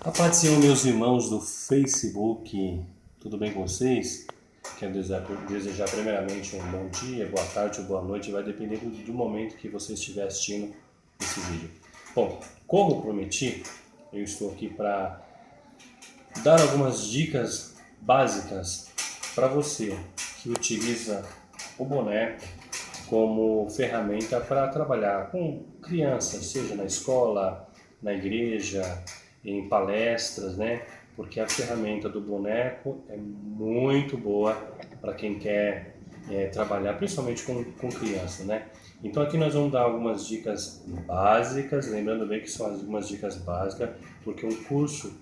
A paz do Senhor, meus irmãos do Facebook, tudo bem com vocês? Quero desejar primeiramente um bom dia, boa tarde ou boa noite, vai depender do momento que você estiver assistindo esse vídeo. Bom, como prometi, eu estou aqui para dar algumas dicas básicas para você que utiliza o boneco como ferramenta para trabalhar com crianças, seja na escola, na igreja, em palestras, né? Porque a ferramenta do boneco é muito boa para quem quer trabalhar, principalmente com criança, né? Então aqui nós vamos dar algumas dicas básicas, lembrando bem que são algumas dicas básicas, porque um curso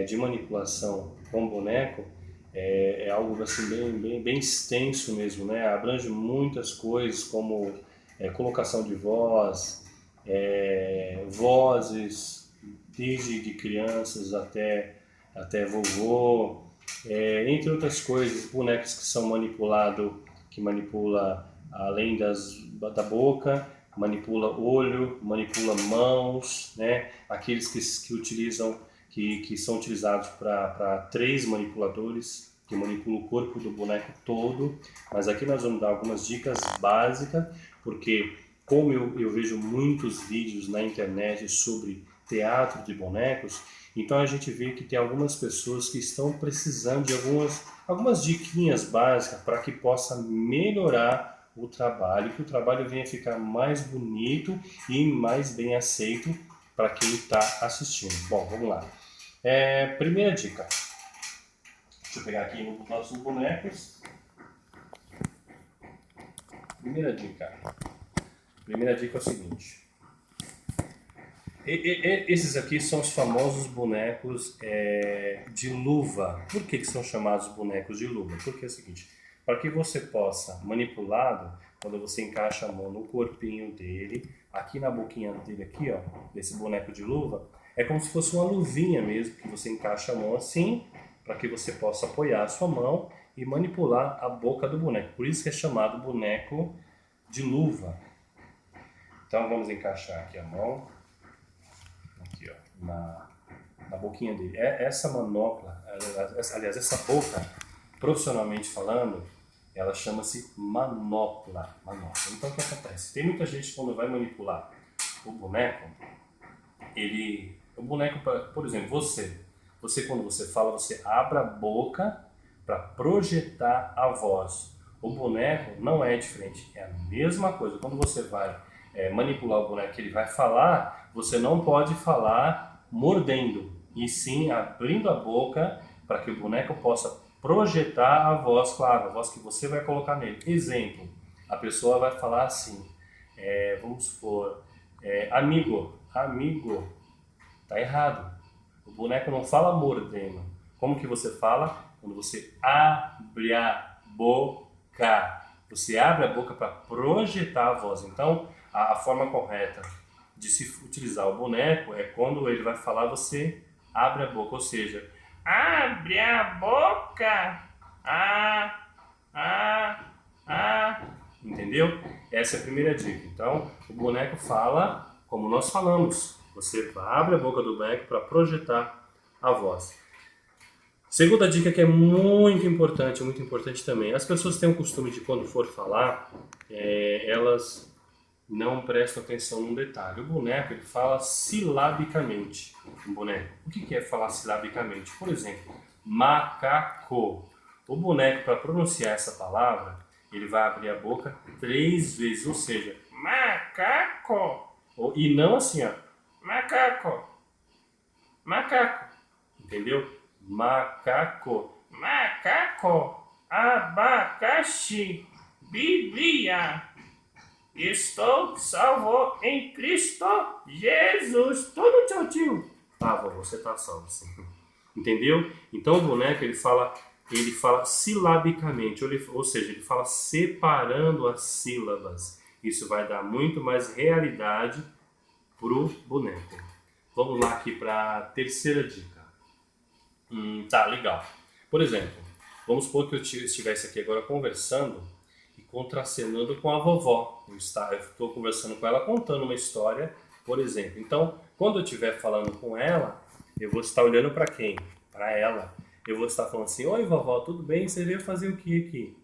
de manipulação com boneco é algo assim bem extenso mesmo, né? Abrange muitas coisas como colocação de voz, vozes, desde de crianças até vovô, entre outras coisas, bonecos que são manipulados, que manipula além da boca, manipula olho, manipula mãos, né? Aqueles que utilizam que são utilizados para três manipuladores, que manipulam o corpo do boneco todo. Mas aqui nós vamos dar algumas dicas básicas, porque como eu vejo muitos vídeos na internet sobre teatro de bonecos, então a gente vê que tem algumas pessoas que estão precisando de algumas diquinhas básicas para que possa melhorar o trabalho, que o trabalho venha ficar mais bonito e mais bem aceito para quem está assistindo. Bom, vamos lá. Primeira dica. Deixa eu pegar aqui nos nossos bonecos. Primeira dica. Primeira dica é o seguinte. Esses aqui são os famosos bonecos de luva. Por que são chamados bonecos de luva? Porque é o seguinte, para que você possa manipulá-lo, quando você encaixa a mão no corpinho dele, aqui na boquinha dele, aqui, ó, desse boneco de luva, é como se fosse uma luvinha mesmo, que você encaixa a mão assim, para que você possa apoiar a sua mão e manipular a boca do boneco. Por isso que é chamado boneco de luva. Então vamos encaixar aqui a mão. Aqui, ó, na boquinha dele. Essa manopla, aliás, essa boca, profissionalmente falando, ela chama-se manopla. Então o que acontece? Tem muita gente quando vai manipular o boneco, o boneco, por exemplo, você quando você fala, você abre a boca para projetar a voz. O boneco não é diferente, é a mesma coisa. Quando você vai manipular o boneco que ele vai falar, você não pode falar mordendo, e sim abrindo a boca para que o boneco possa projetar a voz, claro, a voz que você vai colocar nele. Exemplo, a pessoa vai falar assim, vamos supor, amigo, tá errado. O boneco não fala mordendo. Como que você fala? Quando você abre a boca. Você abre a boca para projetar a voz. Então, a forma correta de se utilizar o boneco é quando ele vai falar, você abre a boca. Ou seja, abre a boca. Entendeu? Essa é a primeira dica. Então, o boneco fala como nós falamos. Você abre a boca do boneco para projetar a voz. Segunda dica que é muito importante também. As pessoas têm o costume de quando for falar, elas não prestam atenção num detalhe. O boneco ele fala silabicamente. O que é falar silabicamente? Por exemplo, macaco. O boneco, para pronunciar essa palavra, ele vai abrir a boca 3 vezes, ou seja, macaco. E não assim, ó, macaco, macaco, entendeu? Macaco, abacaxi, Bíblia. Estou salvo em Cristo Jesus. Tudo tio. Ah, vovô, você tá salvo, sim. Entendeu? Então o boneco ele fala silabicamente, ou seja, ele fala separando as sílabas. Isso vai dar muito mais realidade pro boneco. Vamos lá aqui para a terceira dica. Tá, legal. Por exemplo, vamos supor que eu estivesse aqui agora conversando e contracenando com a vovó. Eu estou conversando com ela, contando uma história, por exemplo. Então, quando eu estiver falando com ela, Eu vou estar olhando para quem? Para ela. Eu vou estar falando assim, oi vovó, tudo bem? Você veio fazer o que aqui?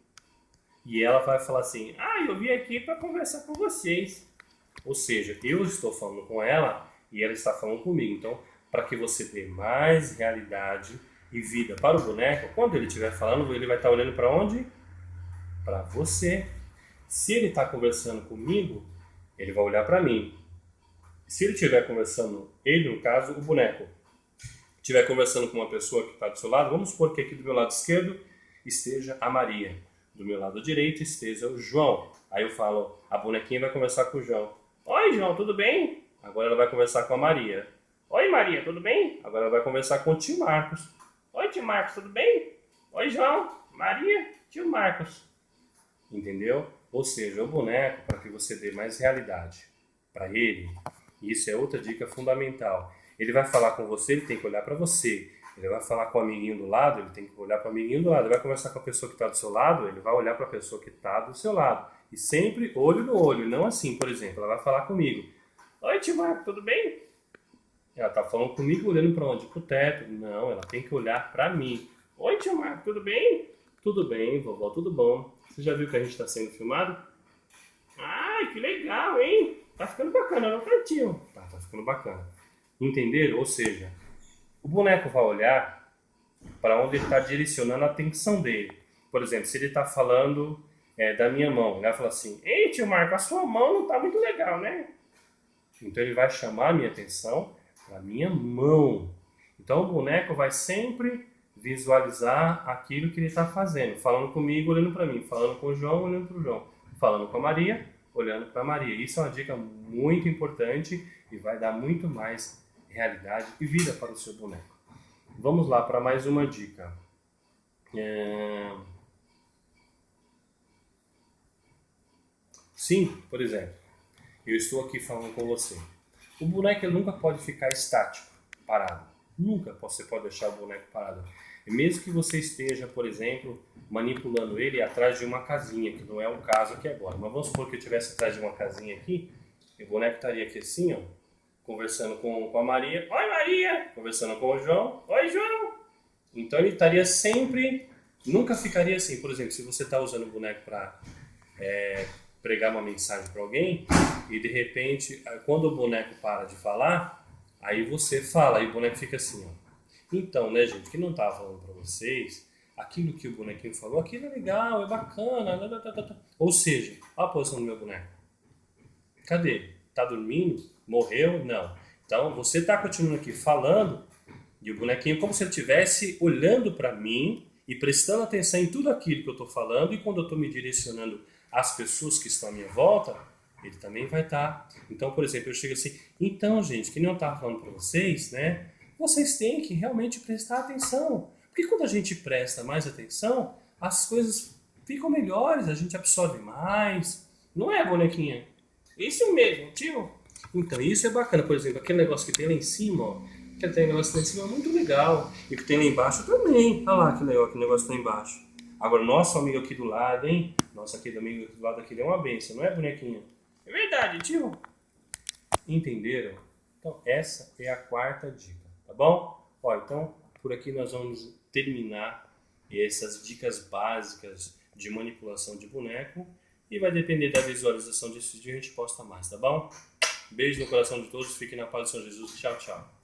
E ela vai falar assim, eu vim aqui para conversar com vocês. Ou seja, eu estou falando com ela e ela está falando comigo. Então, para que você dê mais realidade e vida para o boneco, quando ele estiver falando, ele vai estar olhando para onde? Para você. Se ele está conversando comigo, ele vai olhar para mim. Se ele estiver conversando, ele no caso, o boneco, estiver conversando com uma pessoa que está do seu lado, vamos supor que aqui do meu lado esquerdo esteja a Maria, do meu lado direito esteja o João. Aí eu falo, a bonequinha vai conversar com o João. Oi, João, tudo bem? Agora ela vai conversar com a Maria. Oi, Maria, tudo bem? Agora ela vai conversar com o tio Marcos. Oi, tio Marcos, tudo bem? Oi, João, Maria, tio Marcos. Entendeu? Ou seja, o boneco, para que você dê mais realidade para ele, isso é outra dica fundamental. Ele vai falar com você, ele tem que olhar para você. Ele vai falar com o amiguinho do lado, ele tem que olhar para o amiguinho do lado. Ele vai conversar com a pessoa que está do seu lado, ele vai olhar para a pessoa que está do seu lado. E sempre olho no olho, não assim, por exemplo. Ela vai falar comigo. Oi, tio Marco, tudo bem? Ela está falando comigo olhando para onde? Para o teto. Não, ela tem que olhar para mim. Oi, tio Marco, tudo bem? Tudo bem, vovó, tudo bom. Você já viu que a gente está sendo filmado? Ai, que legal, hein? Tá ficando bacana no cantinho. Tá ficando bacana. Entenderam? Ou seja, o boneco vai olhar para onde ele está direcionando a atenção dele. Por exemplo, se ele está falando da minha mão, ele vai falar assim, ei, tio Marco, a sua mão não está muito legal, né? Então ele vai chamar a minha atenção para a minha mão. Então o boneco vai sempre visualizar aquilo que ele está fazendo. Falando comigo, olhando para mim. Falando com o João, olhando para o João. Falando com a Maria, olhando para a Maria. Isso é uma dica muito importante e vai dar muito mais realidade e vida para o seu boneco. Vamos lá para mais uma dica. Sim, por exemplo, eu estou aqui falando com você. O boneco ele nunca pode ficar estático, parado. Nunca você pode deixar o boneco parado. E mesmo que você esteja, por exemplo, manipulando ele atrás de uma casinha, que não é o caso aqui agora. Mas vamos supor que eu estivesse atrás de uma casinha aqui, e o boneco estaria aqui assim, ó, conversando com a Maria. Oi, Maria! Conversando com o João. Oi, João! Então ele estaria sempre, nunca ficaria assim. Por exemplo, se você está usando o boneco para pregar uma mensagem para alguém, e de repente, quando o boneco para de falar, aí você fala, e o boneco fica assim, ó. Então, né, gente, que não estava falando para vocês, aquilo que o bonequinho falou, aquilo é legal, é bacana, ou seja, olha a posição do meu boneco. Cadê? Tá dormindo? Morreu? Não. Então, você está continuando aqui falando, e o bonequinho como se ele estivesse olhando para mim e prestando atenção em tudo aquilo que eu estou falando, e quando eu estou me direcionando às pessoas que estão à minha volta, ele também vai estar. Então, por exemplo, eu chego assim, então, gente, que nem eu estava falando para vocês, né? Vocês têm que realmente prestar atenção. Porque quando a gente presta mais atenção, as coisas ficam melhores, a gente absorve mais. Não é, bonequinha? Isso mesmo, tio. Então, isso é bacana. Por exemplo, aquele negócio que tem lá em cima, ó. Aquele negócio que tem lá em cima é muito legal. E o que tem lá embaixo também. Olha lá que legal, aquele negócio que tem lá embaixo. Agora, nosso amigo aqui do lado, hein? Nosso aqui amigo aqui do lado aqui é uma benção, não é, bonequinha? É verdade, tio. Entenderam? Então, essa é a quarta dica, tá bom? Ó, então, por aqui nós vamos terminar essas dicas básicas de manipulação de boneco e vai depender da visualização desse vídeo, a gente posta mais, tá bom? Beijo no coração de todos, fiquem na paz do Senhor Jesus, tchau, tchau.